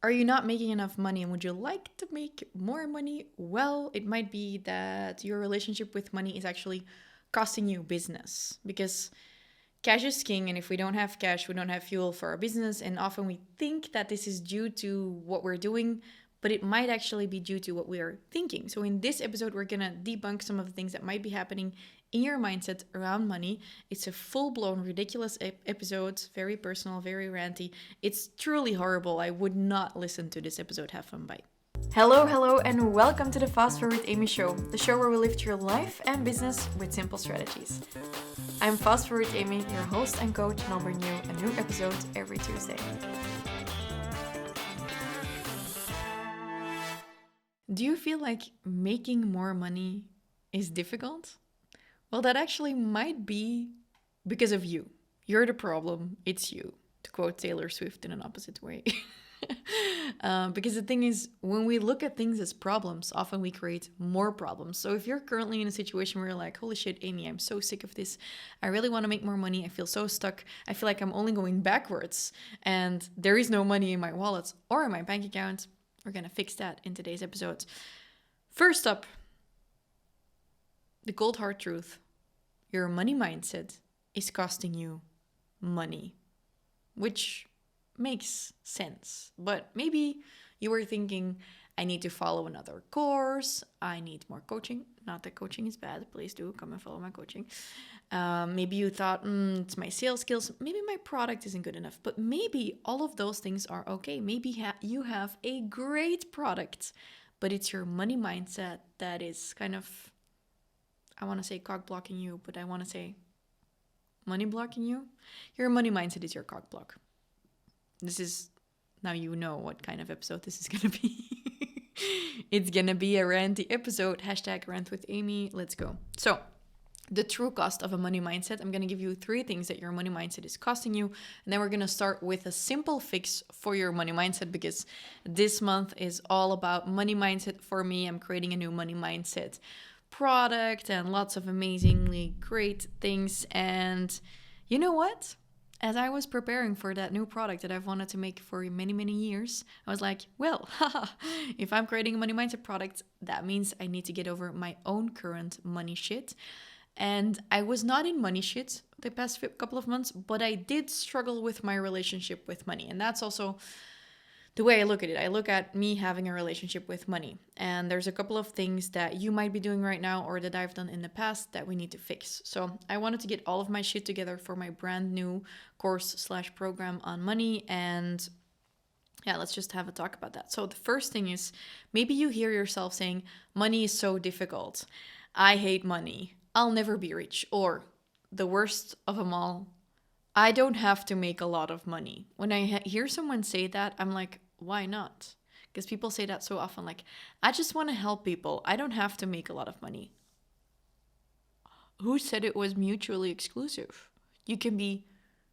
Are you not making enough money and would you like to make more money? Well, it might be that your relationship with money is actually costing you business because cash is king. And if we don't have cash, we don't have fuel for our business. And often we think that this is due to what we're doing, but it might actually be due to what we are thinking. So in this episode, we're going to debunk some of the things that might be happening in your mindset around money. It's a full-blown ridiculous episode, very personal, very ranty. It's truly horrible. I would not listen to this episode. Have fun. Bye. Hello, and welcome to the Fast Forward Amy show, the show where we lift your life and business with simple strategies. I'm Fast Forward Amy, your host and coach, and I'll bring you a new episode every Tuesday. Do you feel like making more money is difficult? Well, that actually might be because of you. You're the problem, it's you, to quote Taylor Swift in an opposite way. Because the thing is, when we look at things as problems, often we create more problems. So if you're currently in a situation where you're like, holy shit, Amy, I'm so sick of this. I really want to make more money. I feel so stuck. I feel like I'm only going backwards and there is no money in my wallet or in my bank account. We're going to fix that in today's episode. First up, the cold hard truth. Your money mindset is costing you money, which makes sense. But maybe you were thinking, I need to follow another course. I need more coaching. Not that coaching is bad. Please do come and follow my coaching. Maybe you thought, it's my sales skills. Maybe my product isn't good enough. But maybe all of those things are okay. Maybe you have a great product, but it's your money mindset that is kind of, I want to say cock blocking you, but I want to say money blocking you. Your money mindset is your cock block. This is, now you know what kind of episode this is going to be. It's going to be a ranty episode. # rant with Amy. Let's go. So the true cost of a money mindset. I'm going to give you 3 things that your money mindset is costing you. And then we're going to start with a simple fix for your money mindset because this month is all about money mindset for me. I'm creating a new money mindset product and lots of amazingly great things. And you know what? As I was preparing for that new product that I've wanted to make for many, many years, I was like, well, if I'm creating a money mindset product, that means I need to get over my own current money shit. And I was not in money shit the past couple of months, but I did struggle with my relationship with money. And that's also the way I look at it. I look at me having a relationship with money. And there's a couple of things that you might be doing right now or that I've done in the past that we need to fix. So I wanted to get all of my shit together for my brand new course/program on money. And yeah, let's just have a talk about that. So the first thing is, maybe you hear yourself saying, money is so difficult. I hate money. I'll never be rich. Or the worst of them all, I don't have to make a lot of money. When I hear someone say that, I'm like, why not? Because people say that so often, like, I just want to help people. I don't have to make a lot of money. Who said it was mutually exclusive? You can be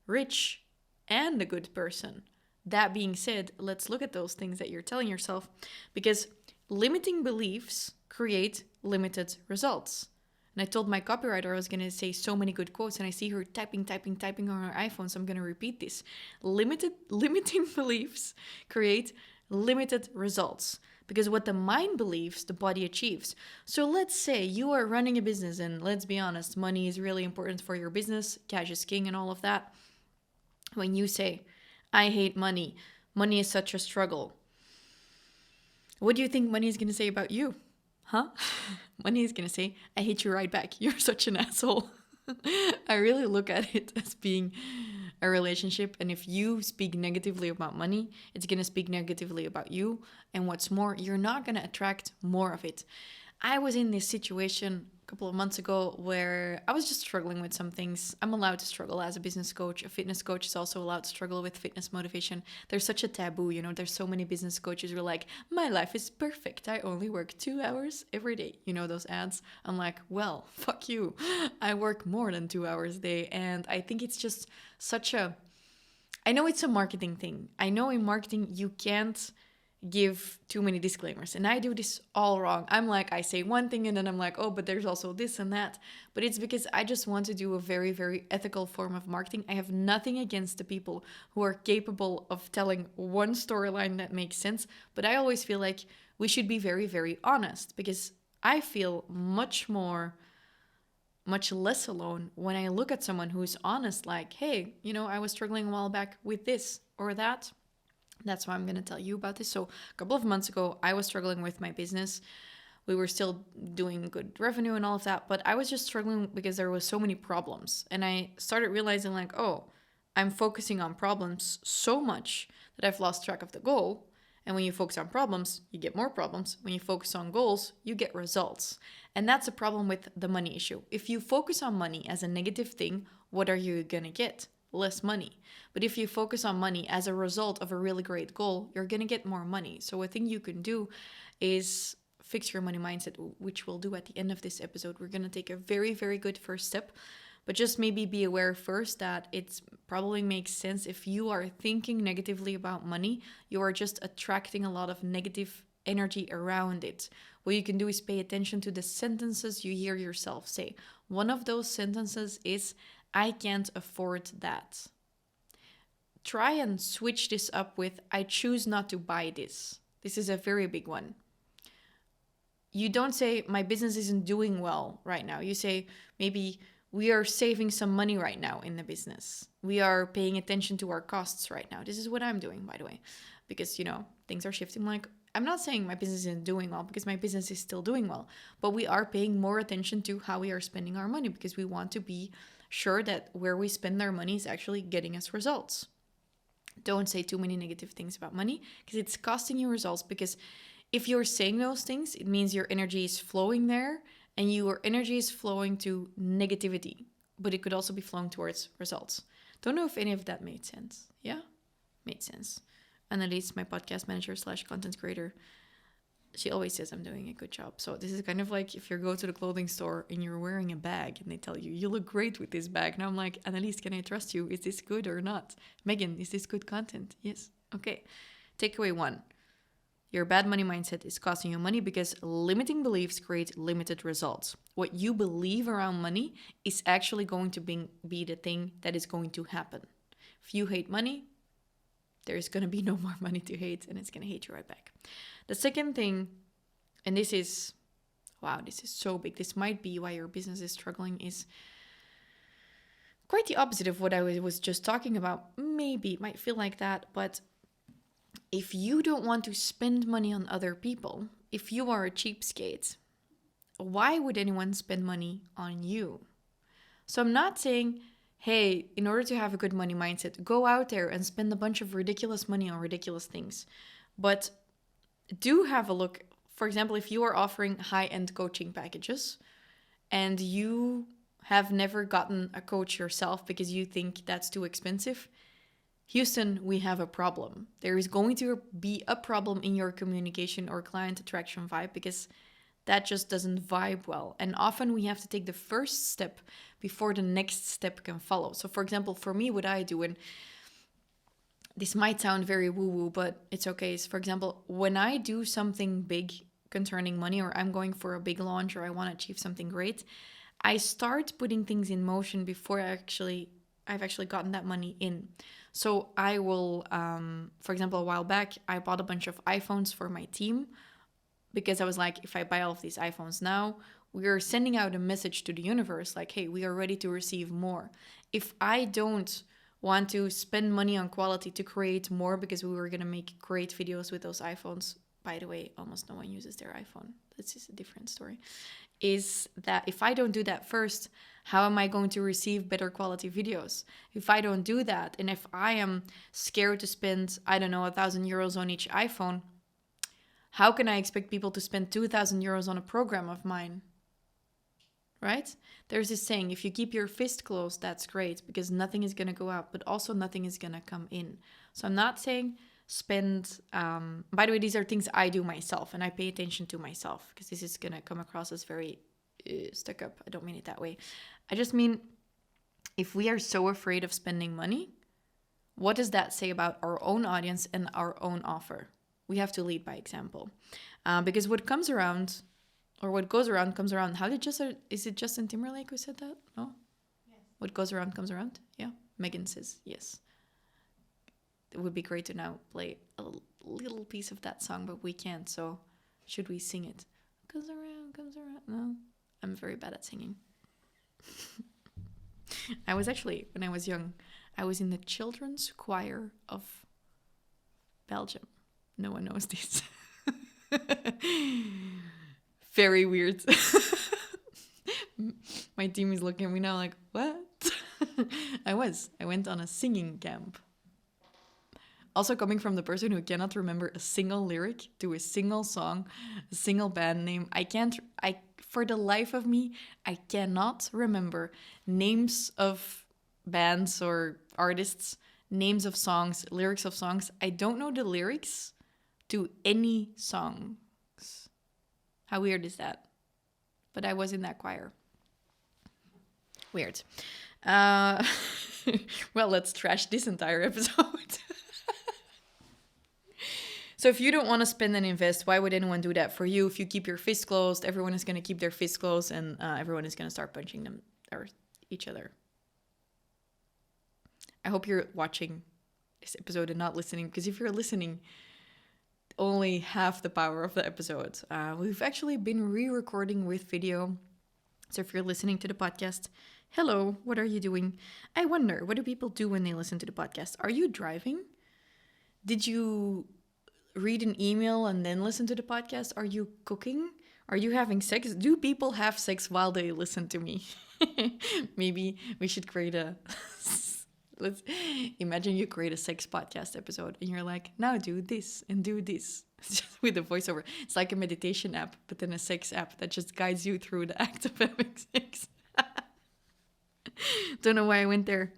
rich and a good person. That being said, let's look at those things that you're telling yourself, because limiting beliefs create limited results. And I told my copywriter I was going to say so many good quotes, and I see her typing on her iPhone, so I'm going to repeat this. Limiting beliefs create limited results, because what the mind believes, the body achieves. So let's say you are running a business, and let's be honest, money is really important for your business. Cash is king and all of that. When you say, I hate money, money is such a struggle, what do you think money is going to say about you? Huh? Money is going to say, I hate you right back. You're such an asshole. I really look at it as being a relationship. And if you speak negatively about money, it's going to speak negatively about you. And what's more, you're not going to attract more of it. I was in this situation a couple of months ago where I was just struggling with some things. I'm allowed to struggle as a business coach. A fitness coach is also allowed to struggle with fitness motivation. There's such a taboo, there's so many business coaches who are like, my life is perfect. I only work 2 hours every day. You know those ads? I'm like, well, fuck you. I work more than 2 hours a day. And I think it's just I know it's a marketing thing. I know in marketing you can't give too many disclaimers. And I do this all wrong. I'm like, I say one thing and then I'm like, oh, but there's also this and that. But it's because I just want to do a very, very ethical form of marketing. I have nothing against the people who are capable of telling one storyline that makes sense. But I always feel like we should be very, very honest, because I feel much less alone when I look at someone who's honest, like, hey, I was struggling a while back with this or that. That's why I'm going to tell you about this. So a couple of months ago, I was struggling with my business. We were still doing good revenue and all of that, but I was just struggling because there was so many problems. And I started realizing like, oh, I'm focusing on problems so much that I've lost track of the goal. And when you focus on problems, you get more problems. When you focus on goals, you get results. And that's a problem with the money issue. If you focus on money as a negative thing, what are you going to get? Less money. But if you focus on money as a result of a really great goal, you're going to get more money. So a thing you can do is fix your money mindset, which we'll do at the end of this episode. We're going to take a very, very good first step. But just maybe be aware first that it probably makes sense if you are thinking negatively about money, you are just attracting a lot of negative energy around it. What you can do is pay attention to the sentences you hear yourself say. One of those sentences is, I can't afford that. Try and switch this up with, I choose not to buy this. This is a very big one. You don't say, my business isn't doing well right now. You say, maybe we are saving some money right now in the business. We are paying attention to our costs right now. This is what I'm doing, by the way, because, things are shifting. Like, I'm not saying my business isn't doing well, because my business is still doing well, but we are paying more attention to how we are spending our money, because we want to be sure that where we spend our money is actually getting us results. Don't say too many negative things about money, because it's costing you results. Because if you're saying those things, it means your energy is flowing there, and your energy is flowing to negativity, but it could also be flowing towards results. Don't know if any of that made sense. Yeah? Made sense. Annalise, my podcast manager / content creator, she always says I'm doing a good job. So this is kind of like if you go to the clothing store and you're wearing a bag and they tell you, you look great with this bag. Now I'm like, Annalise, can I trust you? Is this good or not? Megan, is this good content? Yes. Okay. Takeaway 1. Your bad money mindset is costing you money because limiting beliefs create limited results. What you believe around money is actually going to be the thing that is going to happen. If you hate money, there's going to be no more money to hate, and it's going to hate you right back. The second thing, and this is so big. This might be why your business is struggling, is quite the opposite of what I was just talking about. Maybe it might feel like that, but if you don't want to spend money on other people, if you are a cheapskate, why would anyone spend money on you? So I'm not saying, hey, in order to have a good money mindset, go out there and spend a bunch of ridiculous money on ridiculous things. But do have a look. For example, if you are offering high-end coaching packages and you have never gotten a coach yourself because you think that's too expensive, Houston, we have a problem. There is going to be a problem in your communication or client attraction vibe, because that just doesn't vibe well. And often we have to take the first step before the next step can follow. So for example, for me, what I do, and this might sound very woo-woo, but it's okay. So for example, when I do something big concerning money, or I'm going for a big launch, or I want to achieve something great, I start putting things in motion before I've actually gotten that money in. So I will, for example, a while back, I bought a bunch of iPhones for my team, because I was like, if I buy all of these iPhones now, we are sending out a message to the universe like, hey, we are ready to receive more. If I don't want to spend money on quality to create more, because we were going to make great videos with those iPhones, by the way, almost no one uses their iPhone. This is a different story. Is that if I don't do that first, how am I going to receive better quality videos? If I don't do that, and if I am scared to spend, I don't know, 1,000 euros on each iPhone, how can I expect people to spend 2,000 euros on a program of mine? Right? There's this saying, if you keep your fist closed, that's great, because nothing is going to go out, but also nothing is going to come in. So I'm not saying spend, by the way, these are things I do myself, and I pay attention to myself, because this is going to come across as very stuck up. I don't mean it that way. I just mean, if we are so afraid of spending money, what does that say about our own audience and our own offer? We have to lead by example. Because what comes around, or what goes around comes around. Is it Justin Timberlake who said that? No? Yes. What goes around comes around? Yeah. Megan says yes. It would be great to now play a little piece of that song, but we can't. So should we sing it? Comes around, comes around. No, I'm very bad at singing. I was actually, when I was young, I was in the children's choir of Belgium. No one knows this. Very weird. My team is looking at me now like, what? I went on a singing camp. Also coming from the person who cannot remember a single lyric to a single song, a single band name. For the life of me, I cannot remember names of bands or artists, names of songs, lyrics of songs. I don't know the lyrics to any songs. How weird is that? But I was in that choir. Weird. Well, let's trash this entire episode. So if you don't want to spend and invest, why would anyone do that for you? If you keep your fists closed, everyone is going to keep their fists closed, and everyone is going to start punching them or each other. I hope you're watching this episode and not listening, because if you're listening, only half the power of the episode. We've actually been re-recording with video. So if you're listening to the podcast, hello, what are you doing? I wonder, what do people do when they listen to the podcast? Are you driving? Did you read an email and then listen to the podcast? Are you cooking? Are you having sex? Do people have sex while they listen to me? Maybe we should create let's imagine you create a sex podcast episode and you're like, now do this and do this. Just with a voiceover. It's like a meditation app, but then a sex app that just guides you through the act of having sex. Don't know why I went there.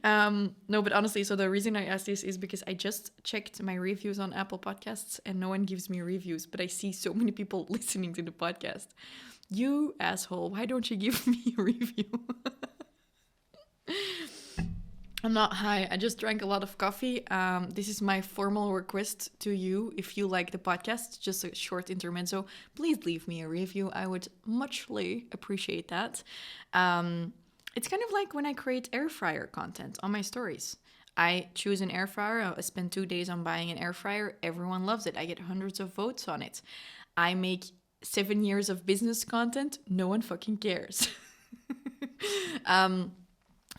No, but honestly, so the reason I asked this is because I just checked my reviews on Apple Podcasts and no one gives me reviews, but I see so many people listening to the podcast. You asshole, why don't you give me a review? I'm not high. I just drank a lot of coffee. This is my formal request to you. If you like the podcast, just a short intermezzo, please leave me a review. I would muchly appreciate that. It's kind of like when I create air fryer content on my stories. I choose an air fryer. I spend 2 days on buying an air fryer. Everyone loves it. I get hundreds of votes on it. I make 7 years of business content. No one fucking cares.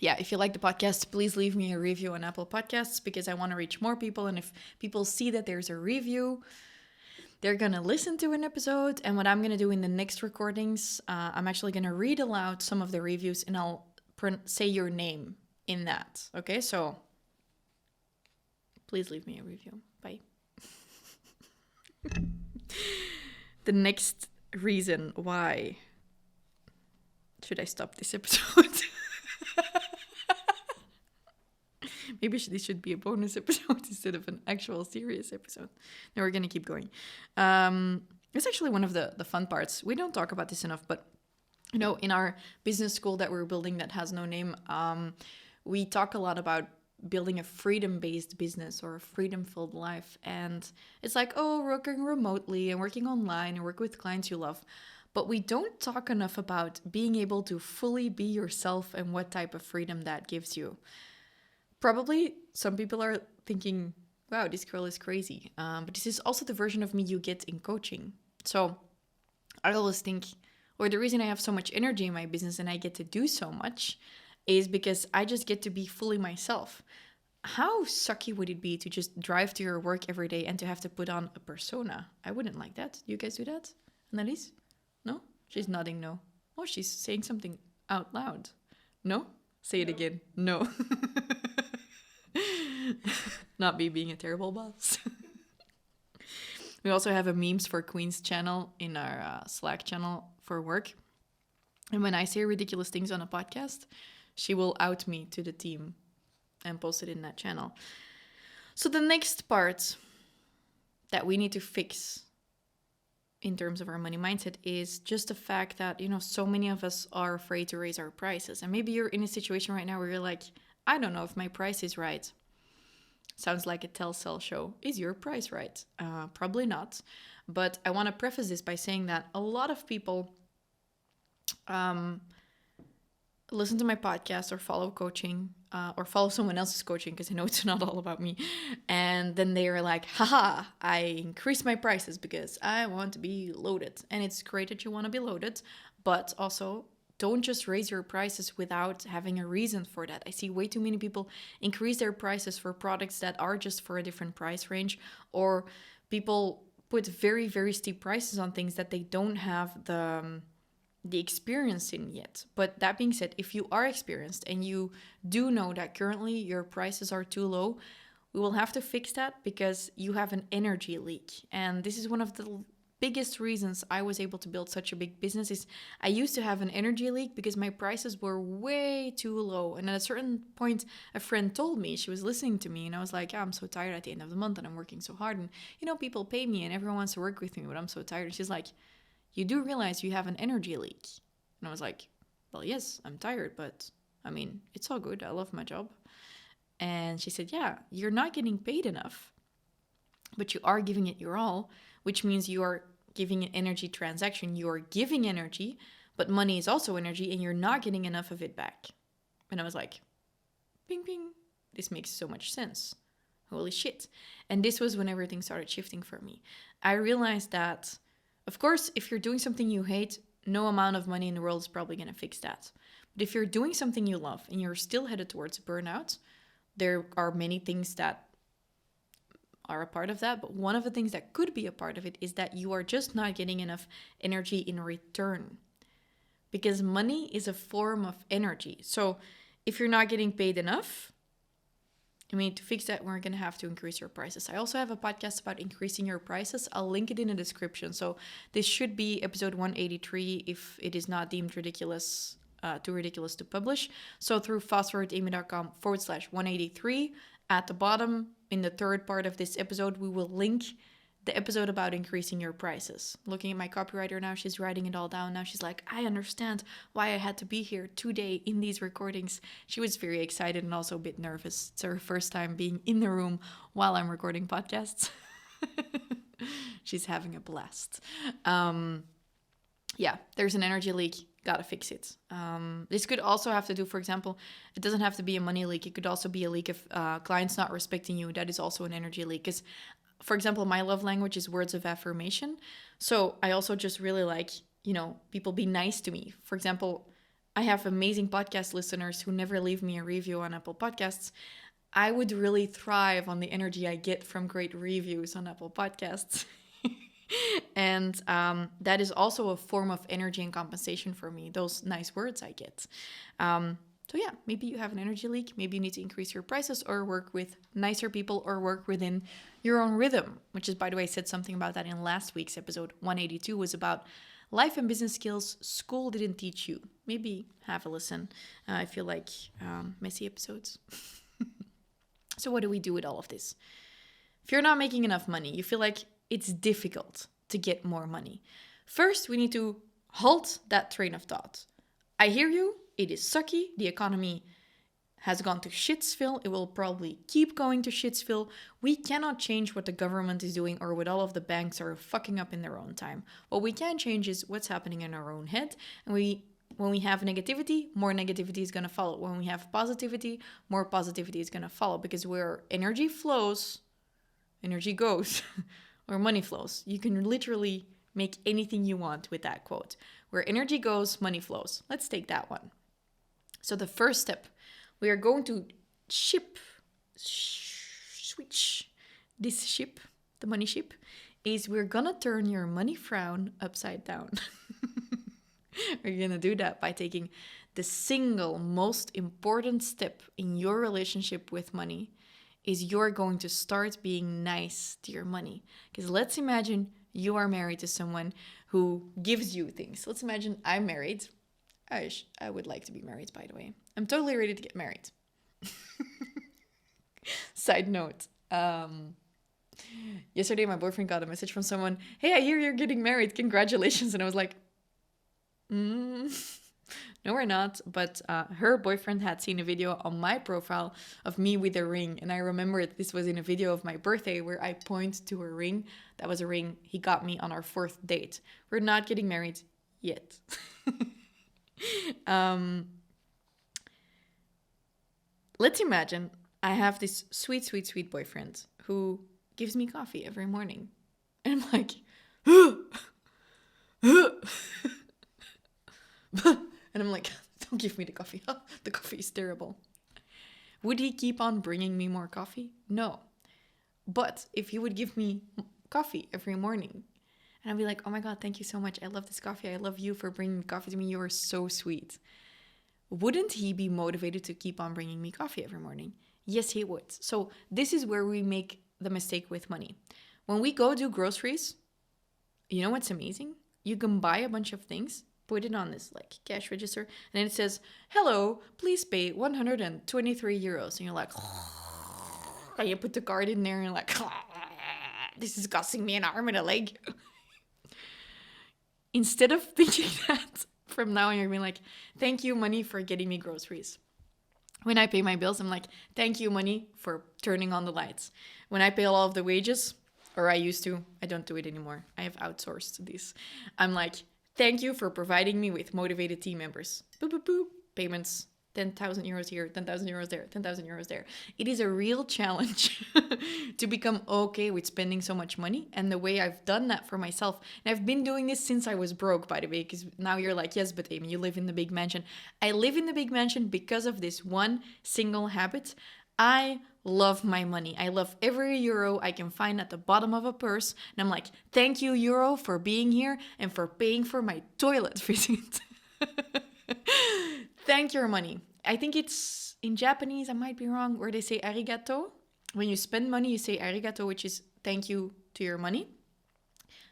Yeah, if you like the podcast, please leave me a review on Apple Podcasts because I want to reach more people. And if people see that there's a review, they're going to listen to an episode. And what I'm going to do in the next recordings, I'm actually going to read aloud some of the reviews and I'll say your name in that. Okay, so please leave me a review. Bye. The next reason why should I stop this episode? Maybe this should be a bonus episode instead of an actual serious episode. No, we're going to keep going. It's actually one of the fun parts. We don't talk about this enough, but you know, in our business school that we're building that has no name, we talk a lot about building a freedom-based business or a freedom-filled life. And it's like, oh, working remotely and working online and work with clients you love. But we don't talk enough about being able to fully be yourself and what type of freedom that gives you. Probably some people are thinking, wow, this girl is crazy. But this is also the version of me you get in coaching. So I always think, or the reason I have so much energy in my business and I get to do so much is because I just get to be fully myself. How sucky would it be to just drive to your work every day and to have to put on a persona? I wouldn't like that. You guys do that? Annalise? No? She's nodding no. Oh, she's saying something out loud. No? Say it again. No. Not me being a terrible boss. We also have a memes for Queens channel in our Slack channel for work. And when I say ridiculous things on a podcast, she will out me to the team and post it in that channel. So the next part that we need to fix in terms of our money mindset is just the fact that, you know, so many of us are afraid to raise our prices. And maybe you're in a situation right now where you're like, I don't know if my price is right. Sounds like a tell-sell show. Is your price right? Probably not. But I want to preface this by saying that a lot of people listen to my podcast or follow coaching or follow someone else's coaching, because I know it's not all about me. And then they are like, haha, I increased my prices because I want to be loaded. And it's great that you want to be loaded, but also don't just raise your prices without having a reason for that. I see way too many people increase their prices for products that are just for a different price range, or people put very, very steep prices on things that they don't have the experience in yet. But that being said, if you are experienced and you do know that currently your prices are too low, we will have to fix that because you have an energy leak. And this is one of the biggest reasons I was able to build such a big business. Is I used to have an energy leak because my prices were way too low. And at a certain point, a friend told me, she was listening to me, and I was like, I'm so tired at the end of the month and I'm working so hard. And, people pay me and everyone wants to work with me, but I'm so tired. And she's like, you do realize you have an energy leak. And I was like, well, yes, I'm tired, but it's all good. I love my job. And she said, yeah, you're not getting paid enough, but you are giving it your all, which means you are giving an energy transaction. You are giving energy, but money is also energy, and you're not getting enough of it back. And I was like, ping, ping, this makes so much sense. Holy shit. And this was when everything started shifting for me. I realized that, of course, if you're doing something you hate, no amount of money in the world is probably going to fix that. But if you're doing something you love and you're still headed towards burnout, there are many things that are a part of that. But one of the things that could be a part of it is that you are just not getting enough energy in return. Because money is a form of energy. So if you're not getting paid enough, to fix that, we're going to have to increase your prices. I also have a podcast about increasing your prices. I'll link it in the description. So this should be episode 183 if it is not deemed ridiculous, too ridiculous to publish. So through fastforwardamy.com/183, at the bottom, in the third part of this episode, we will link the episode about increasing your prices. Looking at my copywriter now, she's writing it all down. Now she's like, I understand why I had to be here today in these recordings. She was very excited and also a bit nervous. It's her first time being in the room while I'm recording podcasts. She's having a blast. Yeah, there's an energy leak. Gotta fix it. This could also have to do, for example, it doesn't have to be a money leak. It could also be a leak of clients not respecting you. That is also an energy leak. Because, for example, my love language is words of affirmation. So I also just really like, people be nice to me. For example, I have amazing podcast listeners who never leave me a review on Apple Podcasts. I would really thrive on the energy I get from great reviews on Apple Podcasts. And that is also a form of energy and compensation for me, those nice words I get. So yeah, maybe you have an energy leak. Maybe you need to increase your prices or work with nicer people or work within your own rhythm, which is, by the way, I said something about that in last week's episode. 182 was about life and business skills school didn't teach you. Maybe have a listen. I feel like messy episodes. So what do we do with all of this? If you're not making enough money, you feel like it's difficult to get more money. First, we need to halt that train of thought. I hear you. It is sucky. The economy has gone to shitsville. It will probably keep going to shitsville. We cannot change what the government is doing or what all of the banks are fucking up in their own time. What we can change is what's happening in our own head. And when we have negativity, more negativity is going to follow. When we have positivity, more positivity is going to follow. Because where energy flows, energy goes. Or money flows. You can literally make anything you want with that quote. Where energy goes, money flows. Let's take that one. So the first step, we are going to switch this ship, the money ship, is we're gonna turn your money frown upside down. We're gonna do that by taking the single most important step in your relationship with money is you're going to start being nice to your money. Because let's imagine you are married to someone who gives you things. Let's imagine I'm married. I would like to be married, by the way. I'm totally ready to get married. Side note. Yesterday, my boyfriend got a message from someone. Hey, I hear you're getting married. Congratulations. And I was like, No, we're not. But her boyfriend had seen a video on my profile of me with a ring. And I remember this was in a video of my birthday where I point to a ring. That was a ring he got me on our 4th date. We're not getting married yet. Let's imagine I have this sweet, sweet, sweet boyfriend who gives me coffee every morning. And I'm like, and I'm like, don't give me the coffee. The coffee is terrible. Would he keep on bringing me more coffee? No. But if he would give me coffee every morning, and I'd be like, oh my God, thank you so much. I love this coffee. I love you for bringing coffee to me. You are so sweet. Wouldn't he be motivated to keep on bringing me coffee every morning? Yes, he would. So this is where we make the mistake with money. When we go do groceries, you know what's amazing? You can buy a bunch of things, put it on this like cash register, and then it says, hello, please pay 123 euros. And you're like, and you put the card in there and you're like, this is costing me an arm and a leg. Instead of thinking that, from now on, you're being like, thank you, money, for getting me groceries. When I pay my bills, I'm like, thank you, money, for turning on the lights. When I pay all of the wages, or I used to, I don't do it anymore. I have outsourced this. I'm like, thank you for providing me with motivated team members. Boop, boop, boop. Payments, 10,000 euros here, 10,000 euros there, 10,000 euros there. It is a real challenge to become okay with spending so much money. And the way I've done that for myself, and I've been doing this since I was broke, by the way, because now you're like, yes, but Amy, you live in the big mansion. I live in the big mansion because of this one single habit. I love my money. I love every euro I can find at the bottom of a purse. And I'm like, thank you, euro, for being here and for paying for my toilet visit. Thank your money. I think it's in Japanese, I might be wrong, where they say arigato. When you spend money, you say arigato, which is thank you to your money.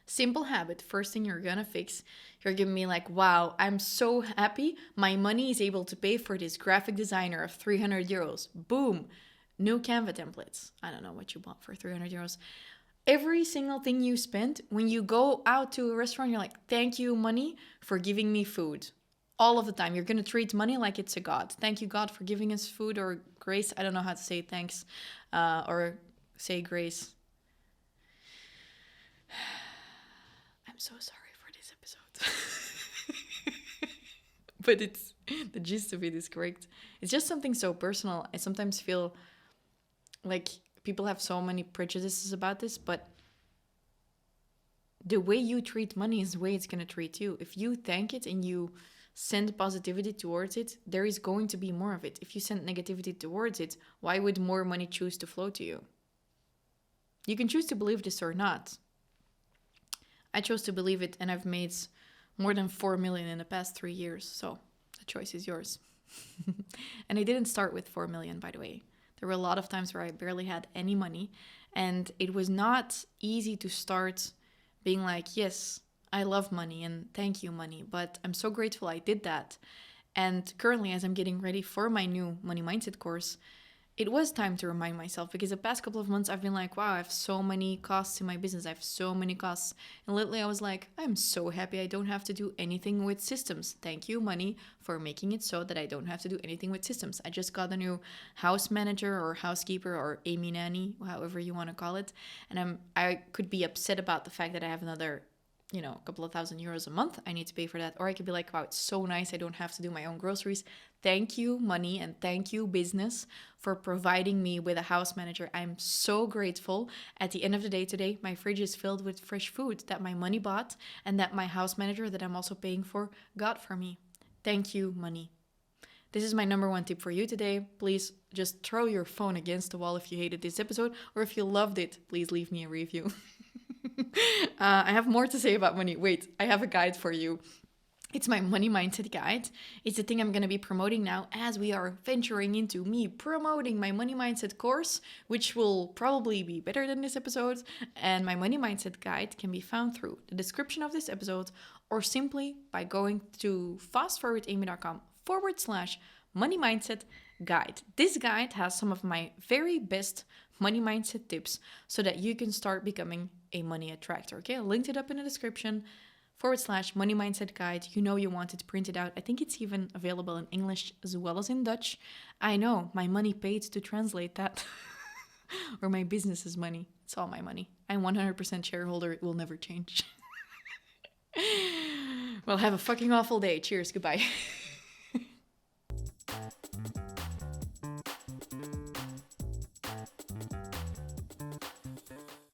Simple habit. First thing you're gonna fix. You're giving me like, wow, I'm so happy. My money is able to pay for this graphic designer of 300 euros. Boom. New Canva templates. I don't know what you bought for 300 euros. Every single thing you spend, when you go out to a restaurant, you're like, thank you, money, for giving me food. All of the time. You're going to treat money like it's a god. Thank you, God, for giving us food, or grace. I don't know how to say thanks or say grace. I'm so sorry for this episode. But it's the gist of it is correct. It's just something so personal. I sometimes feel like people have so many prejudices about this, but the way you treat money is the way it's going to treat you. If you thank it and you send positivity towards it, there is going to be more of it. If you send negativity towards it, why would more money choose to flow to you? You can choose to believe this or not. I chose to believe it, and I've made more than 4 million in the past 3 years, so the choice is yours. And I didn't start with 4 million, by the way. There were a lot of times where I barely had any money, and it was not easy to start being like, yes, I love money and thank you, money, but I'm so grateful I did that. And currently, as I'm getting ready for my new money mindset course, it was time to remind myself, because the past couple of months I've been like, wow, I have so many costs in my business. I have so many costs. And lately I was like, I'm so happy I don't have to do anything with systems. Thank you, money, for making it so that I don't have to do anything with systems. I just got a new house manager or housekeeper or Amy nanny, however you want to call it. And I could be upset about the fact that I have another a couple of €1,000 a month I need to pay for that. Or I could be like, wow, it's so nice I don't have to do my own groceries. Thank you, money, and thank you, business, for providing me with a house manager. I'm so grateful. At the end of the day today, my fridge is filled with fresh food that my money bought and that my house manager that I'm also paying for got for me. Thank you, money. This is my number one tip for you today. Please just throw your phone against the wall if you hated this episode, or if you loved it, please leave me a review. I have more to say about money. Wait, I have a guide for you. It's my money mindset guide. It's the thing I'm going to be promoting now as we are venturing into me promoting my money mindset course, which will probably be better than this episode. And my money mindset guide can be found through the description of this episode, or simply by going to fastforwardamy.com/money mindset guide. This guide has some of my very best money mindset tips so that you can start becoming a money attractor. Okay, I linked it up in the description. /money mindset guide. You know you want it printed out. I think it's even available in English as well as in Dutch. I know, my money paid to translate that. Or my business's money. It's all my money. I'm 100% shareholder. It will never change. Well, have a fucking awful day. Cheers. Goodbye.